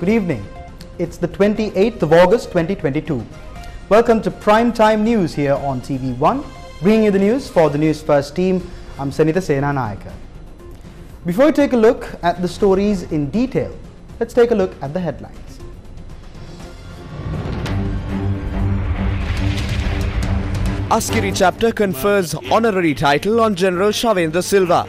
Good evening. It's the 28th of August 2022. Welcome to Prime Time News here on TV1. Bringing you the news for the Newsfirst team, I'm Sanita Senanayaka. Before we take a look at the stories in detail, let's take a look at the headlines. Askiri chapter confers honorary title on General Shavendra Silva.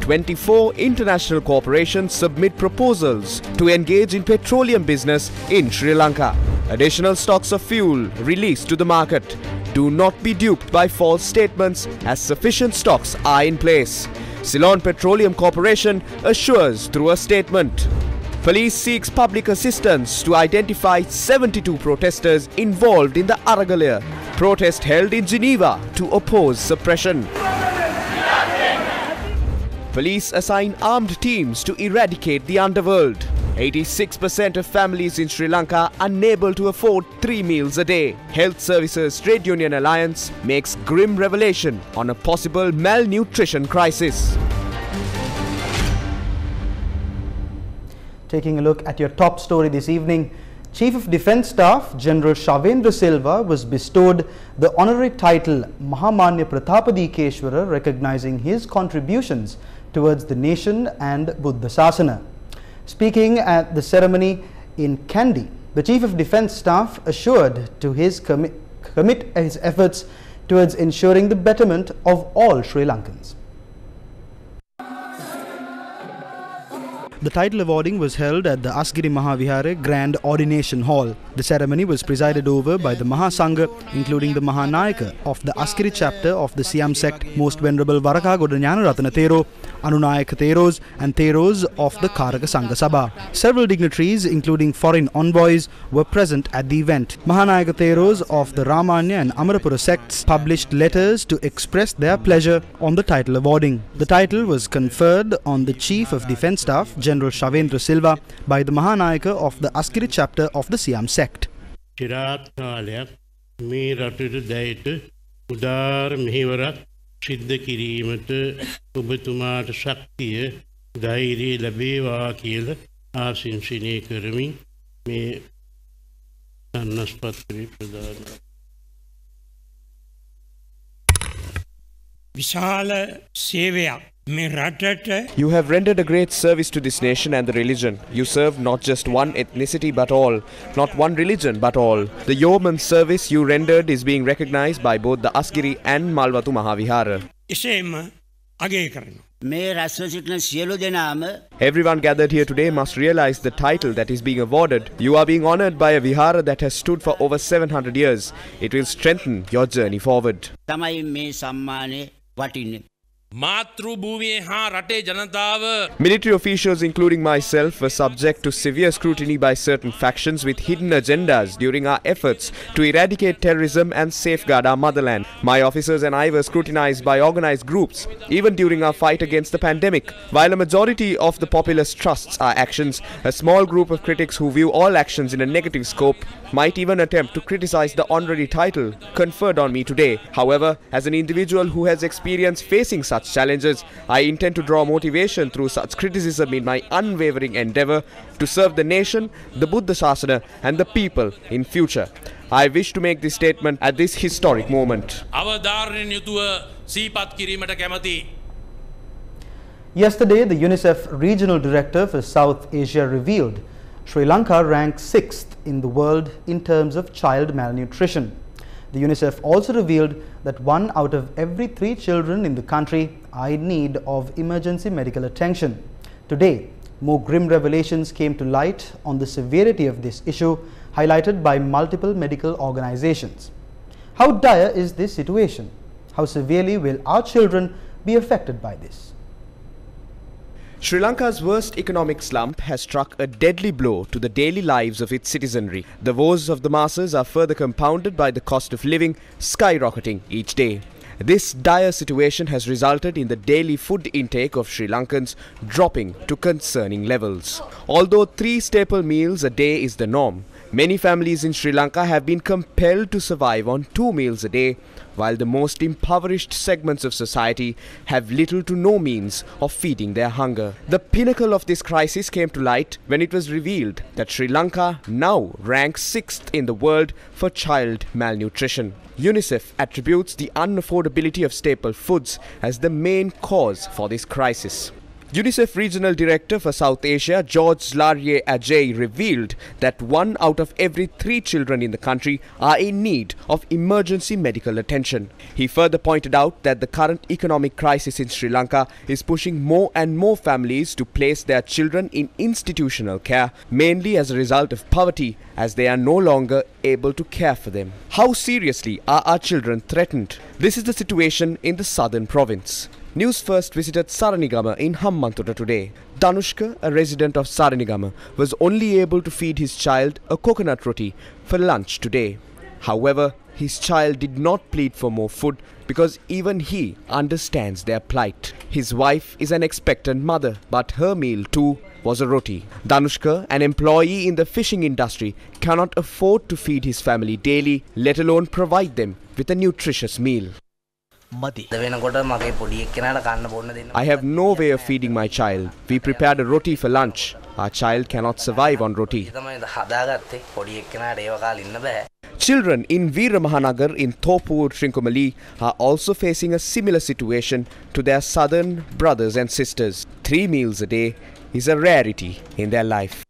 24 international corporations submit proposals to engage in petroleum business in Sri Lanka. Additional stocks of fuel released to the market. Do not be duped by false statements as sufficient stocks are in place. Ceylon Petroleum Corporation assures through a statement. Police seeks public assistance to identify 72 protesters involved in the Aragalaya protest held in Geneva to oppose suppression. Police assign armed teams to eradicate the underworld. 86% of families in Sri Lanka unable to afford 3 meals a day. Health Services Trade Union Alliance makes grim revelation on a possible malnutrition crisis. Taking a look at your top story this evening, Chief of Defence Staff General Shavendra Silva was bestowed the honorary title Mahamanya Pratapadikeshwara, recognizing his contributions towards the nation and Buddha Sasana. Speaking at the ceremony in Kandy, the Chief of Defence Staff assured to commit his efforts towards ensuring the betterment of all Sri Lankans. The title awarding was held at the Asgiri Mahavihara Grand Ordination Hall. The ceremony was presided over by the Mahasangha, including the Mahanayaka of the Asgiri chapter of the Siam sect, Most Venerable Varakagoda Jnanaratana Thero, Anunayaka Theros and Theros of the Karaka Sangha Sabha. Several dignitaries, including foreign envoys, were present at the event. Mahanayaka Theros of the Ramanya and Amarapura sects published letters to express their pleasure on the title awarding. The title was conferred on the Chief of Defence Staff, General Shavendra Silva, by the Mahanayaka of the Asgiri chapter of the Siam sect. සිද්ධ කිරීමට ඔබතුමාට ශක්තිය ධෛර්යය ලැබේවා කියලා ආශිංසනය කරමින් මේ සන්නස්පත්‍රය ප්‍රදාන විශාල සේවයක් මේ රටට. You have rendered a great service to this nation and the religion. You serve not just one ethnicity but all, not one religion but all. The yeoman's service you rendered is being recognized by both the Asgiri and Malwatu Mahavihara. එසේම අගය කරනවා. මේ රැස්ව සිටින සියලු දෙනාම Everyone gathered here today must realize the title that is being awarded. You are being honored by a vihara that has stood for over 700 years. It will strengthen your journey forward. තමයි මේ සම්මානය වටින්නේ. මාතෘ භූමියේ හා රටේ ජනතාව Military officials, including myself, were subject to severe scrutiny by certain factions with hidden agendas during our efforts to eradicate terrorism and safeguard our motherland. My officers and I were scrutinized by organized groups, even during our fight against the pandemic. While a majority of the populace trusts our actions, a small group of critics who view all actions in a negative scope might even attempt to criticize the honorary title conferred on me today. However, as an individual who has experience facing such challenges, I intend to draw motivation through such criticism in my unwavering endeavor to serve the nation, the Buddha Sasana and the people in future. I wish to make this statement at this historic moment. අවධාරණයෙන් යුතුව සීපත් කිරීමට කැමැති. Yesterday, the UNICEF Regional Director for South Asia revealed Sri Lanka ranks 6th in the world in terms of child malnutrition. The UNICEF also revealed that 1 out of every 3 children in the country are in need of emergency medical attention. Today, more grim revelations came to light on the severity of this issue, highlighted by multiple medical organizations. How dire is this situation? How severely will our children be affected by this? Sri Lanka's worst economic slump has struck a deadly blow to the daily lives of its citizenry. The woes of the masses are further compounded by the cost of living skyrocketing each day. This dire situation has resulted in the daily food intake of Sri Lankans dropping to concerning levels. Although 3 staple meals a day is the norm, many families in Sri Lanka have been compelled to survive on 2 meals a day, while the most impoverished segments of society have little to no means of feeding their hunger. The pinnacle of this crisis came to light when it was revealed that Sri Lanka now ranks 6th in the world for child malnutrition. UNICEF attributes the unaffordability of staple foods as the main cause for this crisis. UNICEF Regional Director for South Asia, George Larrier Ajay, revealed that 1 out of every 3 children in the country are in need of emergency medical attention. He further pointed out that the current economic crisis in Sri Lanka is pushing more and more families to place their children in institutional care, mainly as a result of poverty, as they are no longer able to care for them. How seriously are our children threatened? This is the situation in the southern province. Newsfirst visited Saranigama in Hambantota today. Danushka, a resident of Saranigama, was only able to feed his child a coconut roti for lunch today. However, his child did not plead for more food because even he understands their plight. His wife is an expectant mother, but her meal too was a roti. Danushka, an employee in the fishing industry, cannot afford to feed his family daily, let alone provide them with a nutritious meal. I have no way of feeding my child. We prepared a roti for lunch. Our child cannot survive on roti. Children in Veeramahanagar in Thopur, Trincomalee are also facing a similar situation to their southern brothers and sisters. 3 meals a day is a rarity in their life.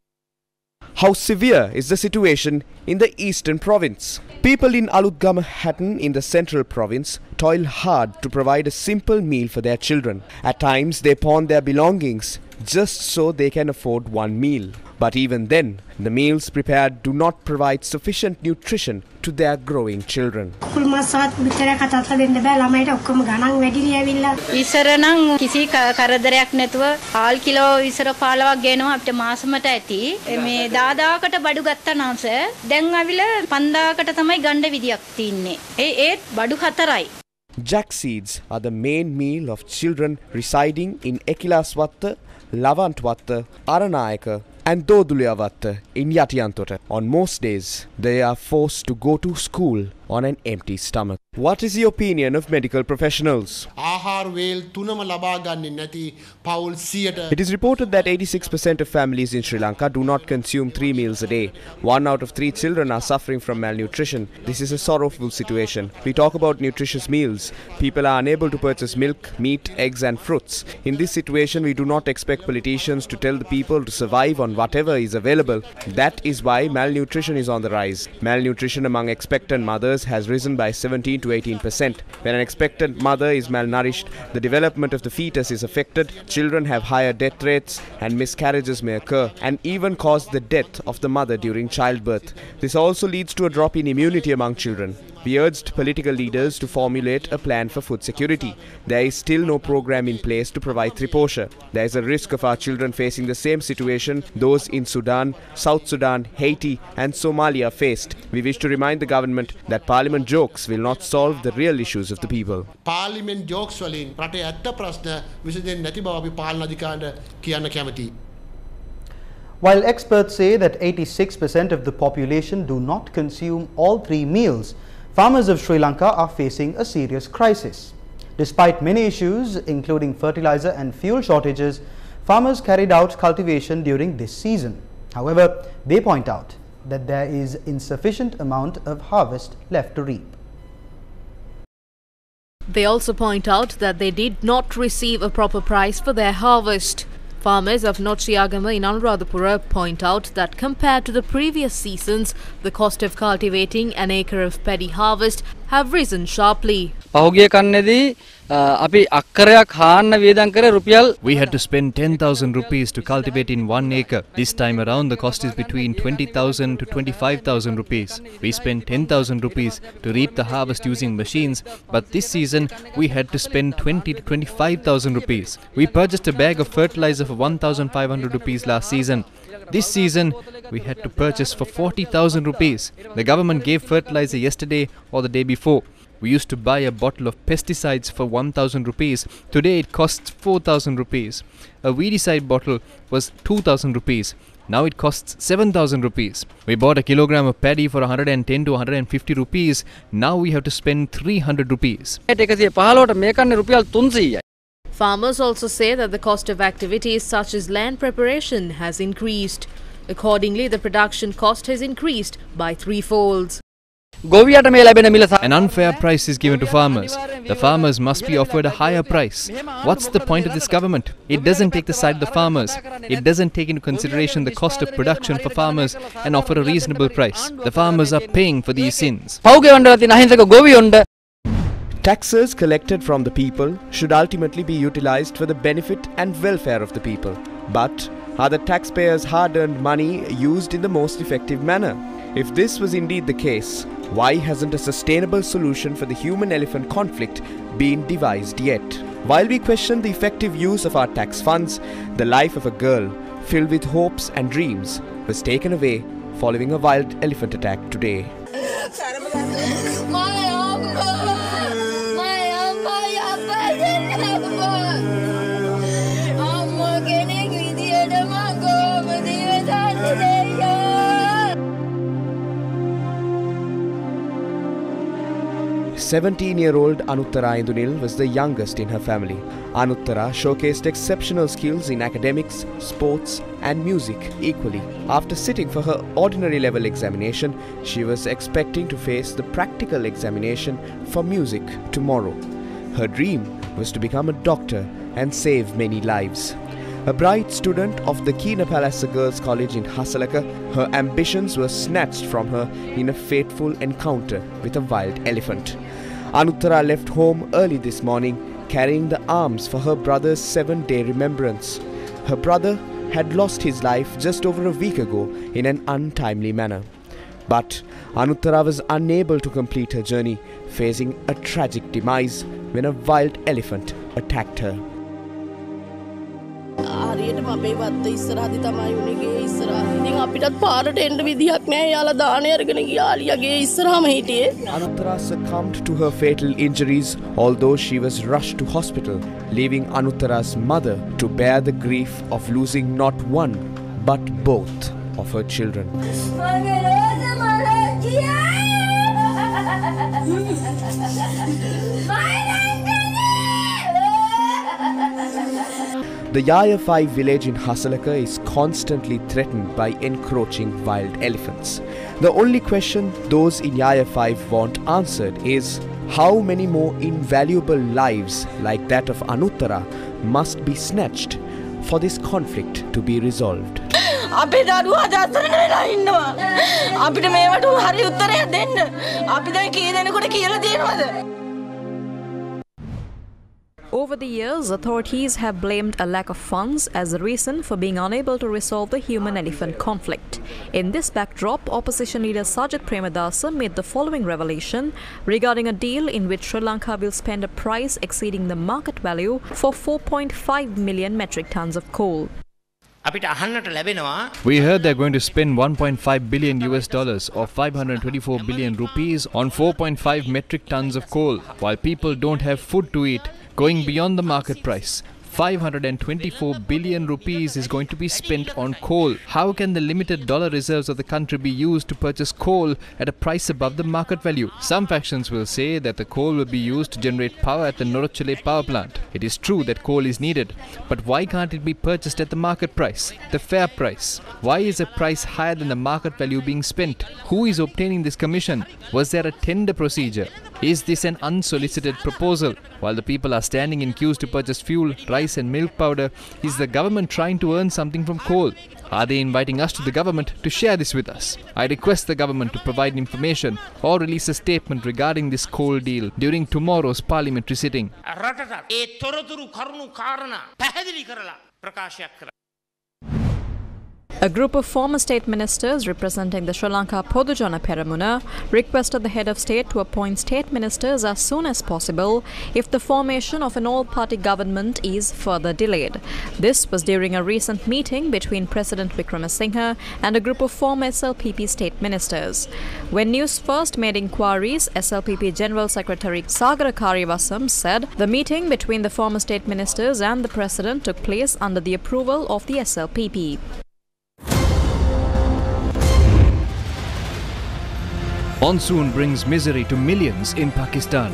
How severe is the situation in the eastern province? People in Alutgama Hatton in the central province toil hard to provide a simple meal for their children. At times they pawn their belongings just so they can afford one meal. But even then, the meals prepared do not provide sufficient nutrition to their growing children. ඉසරනම් කිසි කරදරයක් නැතුව ආල් kilo ඉසර 15ක් ගේනවා අපිට මාසෙකට ඇති මේ 10000කට බඩු ගත්තා නම් සර් දැන් අවිල 5000කට තමයි ගන්න විදියක් තින්නේ ඒත් බඩු 4යි. Jack seeds are the main meal of children residing in Ekilaswatta, Lavantwatta, Aranayaka and Doduliyavatta in Yatiyantota. On most days, they are forced to go to school on an empty stomach. What is the opinion of medical professionals? It is reported that 86% of families in Sri Lanka do not consume 3 meals a day. 1 out of 3 children are suffering from malnutrition. This is a sorrowful situation. We talk about nutritious meals. People are unable to purchase milk, meat, eggs and fruits. In this situation, we do not expect politicians to tell the people to survive on whatever is available. That is why malnutrition is on the rise. Malnutrition among expectant mothers has risen by 17 to 18%. When an expectant mother is malnourished, the development of the fetus is affected, children have higher death rates, and miscarriages may occur, and even cause the death of the mother during childbirth. This also leads to a drop in immunity among children. We urged political leaders to formulate a plan for food security. There is still no program in place to provide Triposha. There is a risk of our children facing the same situation those in Sudan, South Sudan, Haiti and Somalia faced. We wish to remind the government that parliament jokes will not solve the real issues of the people. Parliament jokes වලින් රටේ ඇත්ත ප්‍රශ්න විසඳෙන්නේ නැති බව අපි පාලන අධිකාරියට කියන්න කැමතියි. While experts say that 86% of the population do not consume all 3 meals, farmers of Sri Lanka are facing a serious crisis. Despite many issues, including fertilizer and fuel shortages, farmers carried out cultivation during this season. However, they point out that there is insufficient amount of harvest left to reap. They also point out that they did not receive a proper price for their harvest. Farmers of Nochiyagama in Anuradhapura point out that compared to the previous seasons, the cost of cultivating an acre of paddy harvest have risen sharply. We had to spend 10,000 rupees to cultivate in 1 acre. This time around the cost is between 20,000 to 25,000 rupees. We spent 10,000 rupees to reap the harvest using machines, but this season we had to spend 20 to 25,000 rupees. We purchased a bag of fertilizer for 1,500 rupees last season. This season we had to purchase for 40,000 rupees. The government gave fertilizer yesterday or the day before. We used to buy a bottle of pesticides for 1,000 rupees. Today it costs 4,000 rupees. A weedicide bottle was 2,000 rupees. Now it costs 7,000 rupees. We bought a kilogram of paddy for 110 to 150 rupees. Now we have to spend 300 rupees. Farmers also say that the cost of activities such as land preparation has increased. Accordingly, the production cost has increased by threefolds. An unfair price is given to farmers. The farmers must be offered a higher price. What's the point of this government? It doesn't take the side of the farmers. It doesn't take into consideration the cost of production for farmers and offer a reasonable price. The farmers are paying for these sins. Taxes collected from the people should ultimately be utilized for the benefit and welfare of the people. But are the taxpayers' hard-earned money used in the most effective manner? If this was indeed the case, why hasn't a sustainable solution for the human-elephant conflict been devised yet? While we question the effective use of our tax funds, the life of a girl filled with hopes and dreams was taken away following a wild elephant attack today. "17-year-old Anuttara Indunil was the youngest in her family. Anuttara showcased exceptional skills in academics, sports and music equally. After sitting for her ordinary level examination, she was expecting to face the practical examination for music tomorrow. Her dream was to become a doctor and save many lives. A bright student of the Keena Palassa Girls College in Hasalaka, her ambitions were snatched from her in a fateful encounter with a wild elephant. Anuttara left home early this morning, carrying the arms for her brother's 7-day remembrance. Her brother had lost his life just over a week ago in an untimely manner. But Anuttara was unable to complete her journey, facing a tragic demise when a wild elephant attacked her. Anuttara succumbed to her fatal injuries, although she was rushed to hospital, leaving Anuttara's mother to bear the grief of losing not one but both of her children. The Yaya 5 village in Hasalaka is constantly threatened by encroaching wild elephants. The only question those in Yaya 5 want answered is how many more invaluable lives like that of Anuttara must be snatched for this conflict to be resolved. Over the years, authorities have blamed a lack of funds as a reason for being unable to resolve the human-elephant conflict. In this backdrop, opposition leader Sajid Premadasa made the following revelation regarding a deal in which Sri Lanka will spend a price exceeding the market value for 4.5 million metric tons of coal. We heard they're going to spend $1.5 billion or 524 billion rupees on 4.5 metric tons of coal, while people don't have food to eat, going beyond the market price. 524 billion rupees is going to be spent on coal. How can the limited dollar reserves of the country be used to purchase coal at a price above the market value? Some factions will say that the coal will be used to generate power at the Norochale power plant. It is true that coal is needed, but why can't it be purchased at the market price, the fair price? Why is a price higher than the market value being spent? Who is obtaining this commission? Was there a tender procedure? Is this an unsolicited proposal? While the people are standing in queues to purchase fuel, rice and milk powder, is the government trying to earn something from coal? Are they inviting us to the government to share this with us? I request the government to provide information or release a statement regarding this coal deal during tomorrow's parliamentary sitting. A group of former state ministers representing the Sri Lanka Podujana Peramuna requested the head of state to appoint state ministers as soon as possible if the formation of an all-party government is further delayed. This was during a recent meeting between President Wickremesinghe and a group of former SLPP state ministers. When News First made inquiries, SLPP General Secretary Sagara Karivasam said the meeting between the former state ministers and the president took place under the approval of the SLPP. Monsoon brings misery to millions in Pakistan.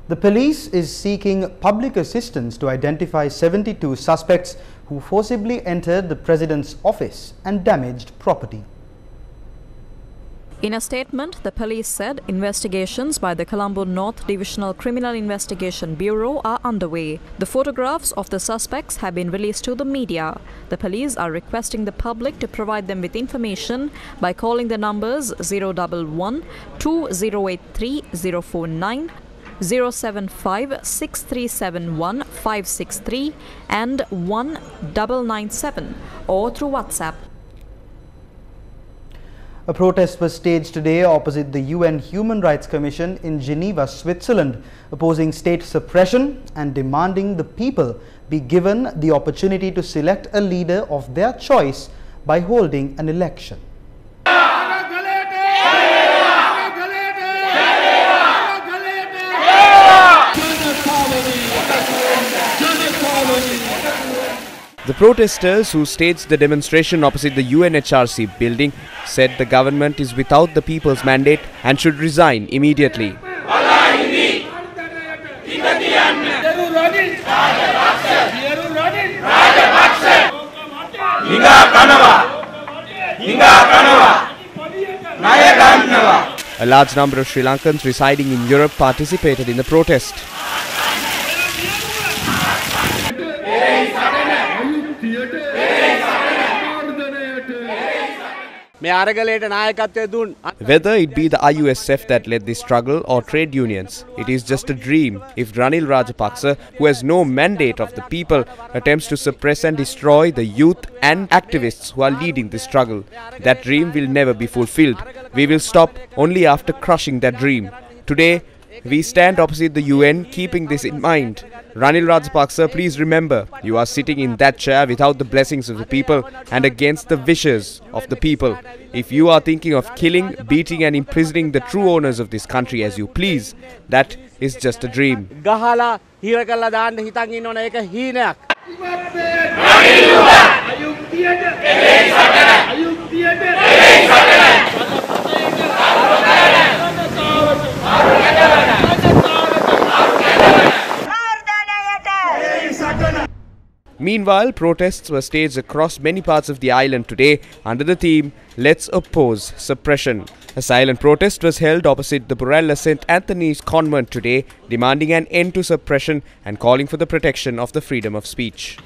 The police is seeking public assistance to identify 72 suspects who forcibly entered the president's office and damaged property. In a statement, the police said investigations by the Colombo North Divisional Criminal Investigation Bureau are underway. The photographs of the suspects have been released to the media. The police are requesting the public to provide them with information by calling the numbers 011 2083 049, 075 6371 563 and 1997 or through WhatsApp. A protest was staged today opposite the UN Human Rights Commission in Geneva, Switzerland, opposing state suppression and demanding the people be given the opportunity to select a leader of their choice by holding an election. The protesters who staged the demonstration opposite the UNHRC building said the government is without the people's mandate and should resign immediately. A large number of Sri Lankans residing in Europe participated in the protest. Whether it be the IUSF that led this struggle or trade unions, it is just a dream if Ranil Rajapaksa, who has no mandate of the people, attempts to suppress and destroy the youth and activists who are leading this struggle. That dream will never be fulfilled. We will stop only after crushing that dream. Today, we stand opposite the UN keeping this in mind. Ranil Rajapaksa, please remember, you are sitting in that chair without the blessings of the people and against the wishes of the people. If you are thinking of killing, beating and imprisoning the true owners of this country as you please, that is just a dream. Meanwhile, protests were staged across many parts of the island today under the theme, Let's Oppose Suppression. A silent protest was held opposite the Burella St. Anthony's Convent today, demanding an end to suppression and calling for the protection of the freedom of speech.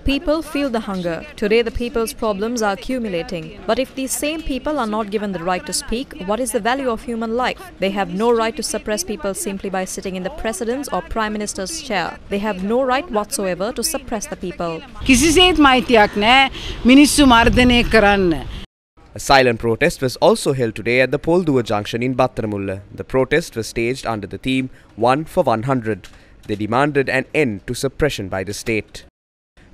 People feel the hunger. Today the people's problems are accumulating. But if these same people are not given the right to speak, what is the value of human life? They have no right to suppress people simply by sitting in the president's or prime minister's chair. They have no right whatsoever to suppress the people. A silent protest was also held today at the Polduwa Junction in Battaramulla. The protest was staged under the theme, 1 for 100. They demanded an end to suppression by the state.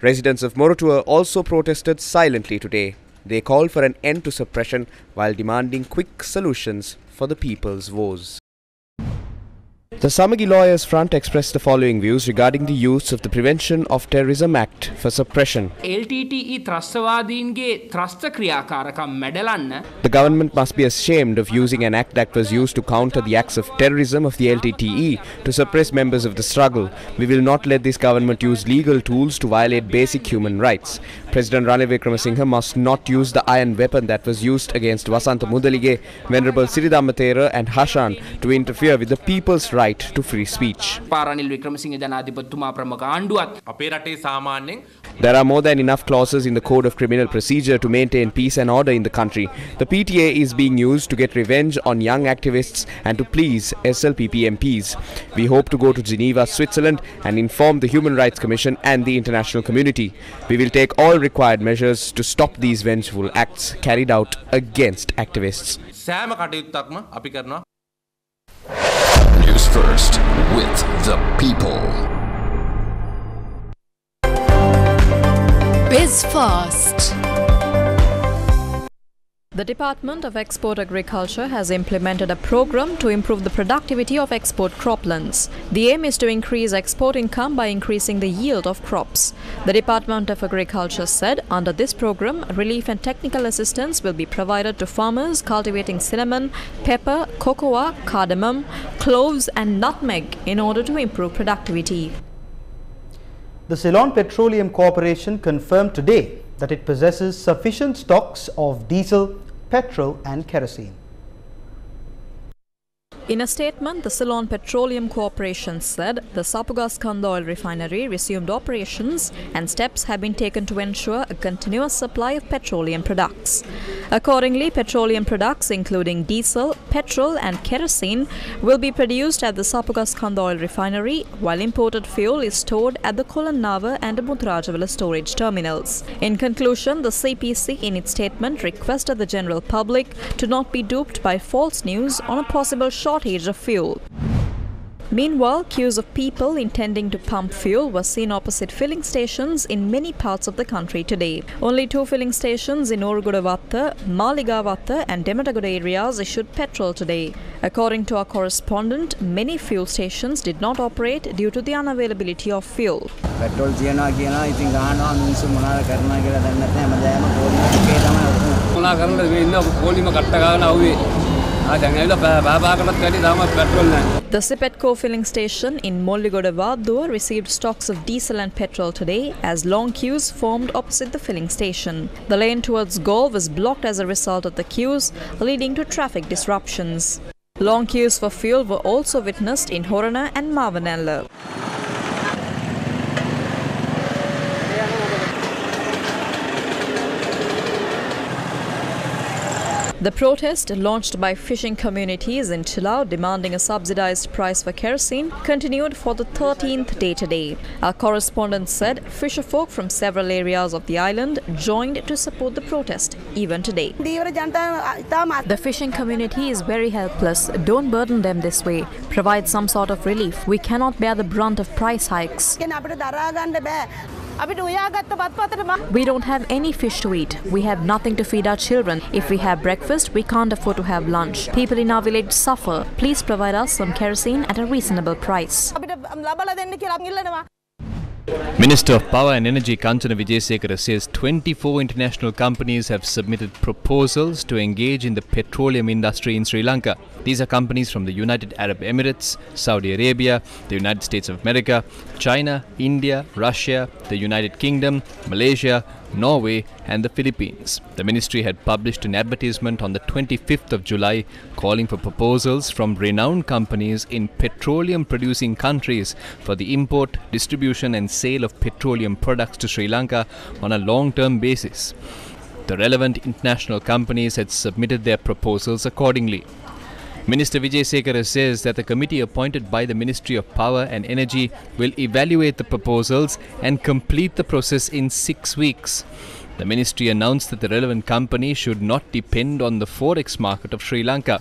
Residents of Moratuwa also protested silently today. They called for an end to suppression while demanding quick solutions for the people's woes. The Samagi Lawyers Front expressed the following views regarding the use of the Prevention of Terrorism Act for suppression. LTTE ත්‍රස්තවාදීන්ගේ ත්‍රස්ත ක්‍රියාකාරකම් මැඩලන්න. The government must be ashamed of using an act that was used to counter the acts of terrorism of the LTTE to suppress members of the struggle. We will not let this government use legal tools to violate basic human rights. President Ranil Wickremesinghe must not use the iron weapon that was used against Wasantha Mudalige, Venerable Siridhamma Thera and Hashan to interfere with the people's right to free speech. පාරානිල් Wickremesinghe ජනාධිපතිතුමා ප්‍රමුඛ ආණ්ඩුවත් අපේ රටේ සාමාන්‍යයෙන් There are more than enough clauses in the Code of Criminal Procedure to maintain peace and order in the country. The PTA is being used to get revenge on young activists and to please SLPP MPs. We hope to go to Geneva, Switzerland and inform the Human Rights Commission and the international community. We will take all required measures to stop these vengeful acts carried out against activists. සෑම කටයුත්තක්ම අපි කරනවා. News First with the people. Biz Fast. The Department of Export Agriculture has implemented a program to improve the productivity of export croplands. The aim is to increase export income by increasing the yield of crops. The Department of Agriculture said under this program, relief and technical assistance will be provided to farmers cultivating cinnamon, pepper, cocoa, cardamom, cloves and nutmeg in order to improve productivity. The Ceylon Petroleum Corporation confirmed today that it possesses sufficient stocks of diesel, petrol and kerosene. In a statement, the Ceylon Petroleum Corporation said the Sapugaskanda oil refinery resumed operations and steps have been taken to ensure a continuous supply of petroleum products. Accordingly, petroleum products including diesel, petrol and kerosene will be produced at the Sapugaskanda oil refinery, while imported fuel is stored at the Kolannava and Mudrajavala storage terminals. In conclusion, the CPC in its statement requested the general public to not be duped by false news on a possible shortage of fuel. Meanwhile, queues of people intending to pump fuel were seen opposite filling stations in many parts of the country today. Only 2 filling stations in Orugudavatta, Maligavatta and Dematagada areas issued petrol today. According to our correspondent, many fuel stations did not operate due to the unavailability of fuel. Petrol තියනවා කියනවා ඉතින් ගහනවා මිනිස්සු මොනවාද කරනවා කියලා දන්නේ නැහැ හැමදාම පොලිමේ ටිකේ තමයි මොනවා කරන්නද මේ ඉන්න පොලිම කට්ට ගන්න ආවේ. The Sipetco filling station in Molligoda-Vaddua received stocks of diesel and petrol today as long queues formed opposite the filling station. The lane towards Gaul was blocked as a result of the queues, leading to traffic disruptions. Long queues for fuel were also witnessed in Horana and Mavanella. The protest, launched by fishing communities in Chilau demanding a subsidized price for kerosene, continued for the 13th day today. Our correspondent said fisherfolk from several areas of the island joined to support the protest, even today. The fishing community is very helpless. Don't burden them this way. Provide some sort of relief. We cannot bear the brunt of price hikes. We don't have any fish to eat. We have nothing to feed our children. If we have breakfast, we can't afford to have lunch. People in our village suffer. Please provide us some kerosene at a reasonable price. Minister of Power and Energy Kanchana Wijesekara says 24 international companies have submitted proposals to engage in the petroleum industry in Sri Lanka. These are companies from the United Arab Emirates, Saudi Arabia, the United States of America, China, India, Russia, the United Kingdom, Malaysia, Norway and the Philippines. The ministry had published an advertisement on the 25th of July calling for proposals from renowned companies in petroleum producing countries for the import, distribution and sale of petroleum products to Sri Lanka on a long-term basis. The relevant international companies had submitted their proposals accordingly. Minister Wijesekara says that the committee appointed by the Ministry of Power and Energy will evaluate the proposals and complete the process in 6 weeks. The ministry announced that the relevant company should not depend on the forex market of Sri Lanka.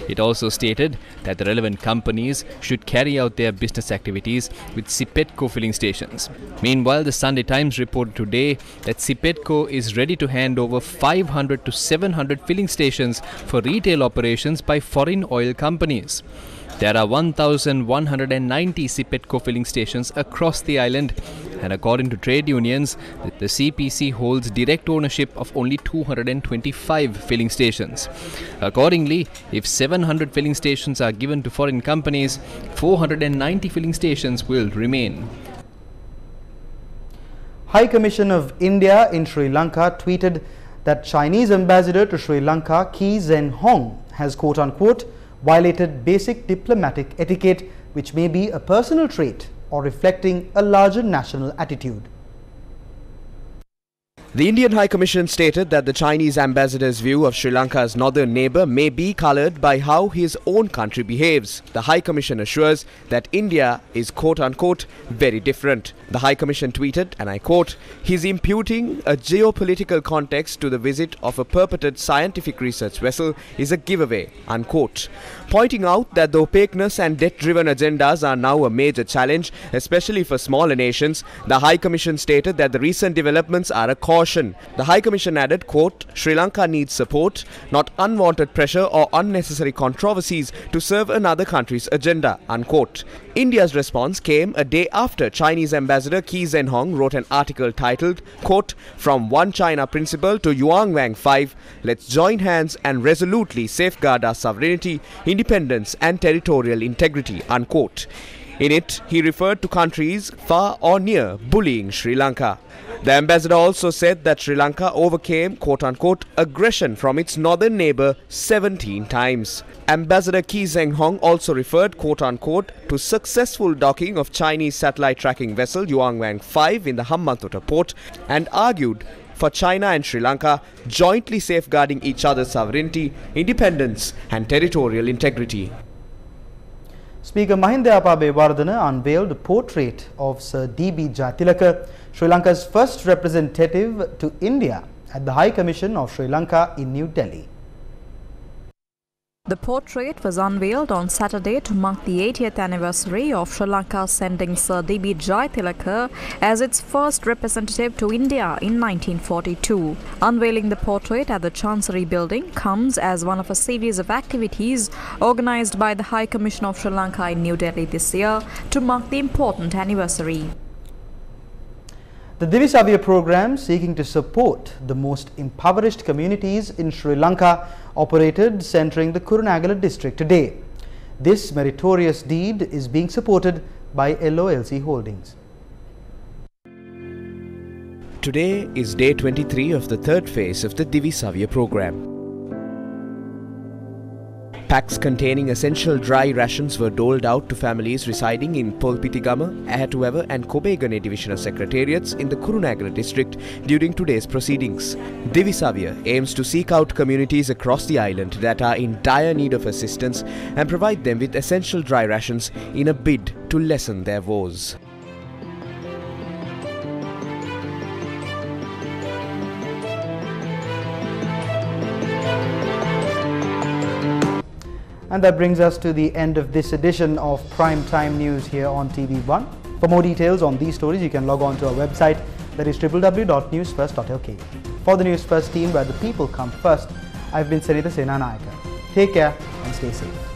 It also stated that the relevant companies should carry out their business activities with Sipetco filling stations. Meanwhile, the Sunday Times reported today that Sipetco is ready to hand over 500 to 700 filling stations for retail operations by foreign oil companies. There are 1,190 Sipetco filling stations across the island, and according to trade unions, the CPC holds direct ownership of only 225 filling stations. Accordingly, if 700 filling stations are given to foreign companies, 490 filling stations will remain. High Commission of India in Sri Lanka tweeted that Chinese ambassador to Sri Lanka, Kee Zen Hong, has quote-unquote violated basic diplomatic etiquette which may be a personal trait or reflecting a larger national attitude. The Indian High Commission stated that the Chinese ambassador's view of Sri Lanka's northern neighbour may be coloured by how his own country behaves. The High Commission assures that India is quote-unquote very different. The High Commission tweeted, and I quote, "He's imputing a geopolitical context to the visit of a purported scientific research vessel is a giveaway," unquote. Pointing out that the opaqueness and debt-driven agendas are now a major challenge, especially for smaller nations, the High Commission stated that the recent developments are a caution. The High Commission added, quote, "Sri Lanka needs support, not unwanted pressure or unnecessary controversies to serve another country's agenda," unquote. India's response came a day after Chinese Ambassador Qi Zhenhong wrote an article titled, quote, "From One China Principle to Yuan Wang 5, let's join hands and resolutely safeguard our sovereignty, independence and territorial integrity," unquote. In it, he referred to countries far or near bullying Sri Lanka. The ambassador also said that Sri Lanka overcame quote-unquote aggression from its northern neighbour 17 times. Ambassador Qi Zhenhong also referred quote-unquote to successful docking of Chinese satellite tracking vessel Yuan Wang 5 in the Hambantota port and argued for China and Sri Lanka jointly safeguarding each other's sovereignty, independence and territorial integrity. Speaker Mahinda Abebewardena unveiled a portrait of Sir D.B. Jayatilaka, Sri Lanka's first representative to India, at the High Commission of Sri Lanka in New Delhi. The portrait was unveiled on Saturday to mark the 80th anniversary of Sri Lanka sending Sir D.B. Jayatilaka as its first representative to India in 1942. Unveiling the portrait at the Chancery building comes as one of a series of activities organised by the High Commission of Sri Lanka in New Delhi this year to mark the important anniversary. The Divisavya program, seeking to support the most impoverished communities in Sri Lanka, operated centering the Kurunegala district today. This meritorious deed is being supported by LOLC Holdings. Today is day 23 of the third phase of the Divisavya program. Packs containing essential dry rations were doled out to families residing in Polpitigama, Ahatueva and Kobegane divisional secretariats in the Kurunegala district during today's proceedings. Divisavya aims to seek out communities across the island that are in dire need of assistance and provide them with essential dry rations in a bid to lessen their woes. And that brings us to the end of this edition of Prime Time News here on TV1. For more details on these stories, you can log on to our website, that is www.newsfirst.lk. For the Newsfirst team, where the people come first, I've been Sanita Senanayaka. Take care and stay safe.